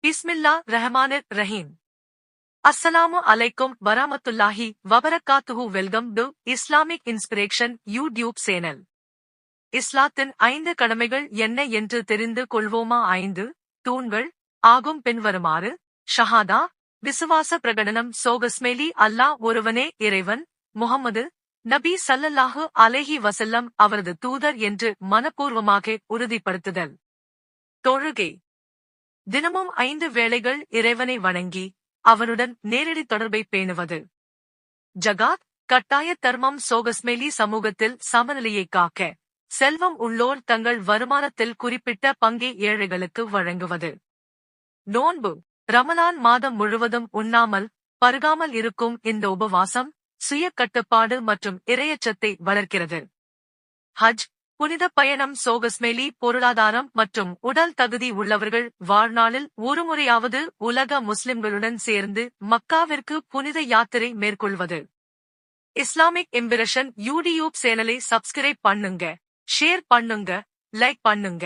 பிஸ்மில்லா ரஹ்மானிர் ரஹீம். அஸ்ஸலாமு அலைக்கும் வரமத்துல்லாஹி வபரகாத்துஹு. Welcome to Islamic inspiration YouTube channel. இஸ்லாத்தின் 5 கடமைகள் என்ன என்று தெரிந்து கொள்வோமா? 5 தூண்கள் ஆகும் பின்வருமாறு: ஷஹாதா, விசுவாச பிரகடனம். சோகஸ்மேலி, அல்லாஹ் ஒருவனே இறைவன், முஹம்மது நபி ஸல்லல்லாஹு அலைஹி வஸல்லம் அவரது தூதர் என்று மனப்பூர்வமாக உறுதிப்படுத்துதல். தொழுகை, தினமும் 5 வேளைகள் இறைவனை வணங்கி அவனுடன் நேரடி தொடர்பை பேணுவது. ஜகாத், கட்டாய தர்மம். சோகஸ்மேலி சமூகத்தில் சமநிலையை காக்க செல்வம் உள்ளோர் தங்கள் வருமானத்தில் குறிப்பிட்ட பங்கை ஏழைகளுக்கு வழங்குவது. நோன்பு, ரமலான் மாதம் முழுவதும் உண்ணாமல் பருகாமல் இருக்கும் இந்த உபவாசம் சுய கட்டுப்பாடு மற்றும் இறையச்சத்தை வளர்க்கிறது. ஹஜ், புனித பயணம். சோகஸ்மேலி பொருளாதாரம் மற்றும் உடல் தகுதி உள்ளவர்கள் வாழ்நாளில் ஒருமுறையாவது உலக முஸ்லிம்களுடன் சேர்ந்து மக்காவிற்கு புனித யாத்திரை மேற்கொள்வது. இஸ்லாமிக் இன்ஸ்பிரேஷன் யூடியூப் சேனலை சப்ஸ்கிரைப் பண்ணுங்க, ஷேர் பண்ணுங்க, லைக் பண்ணுங்க.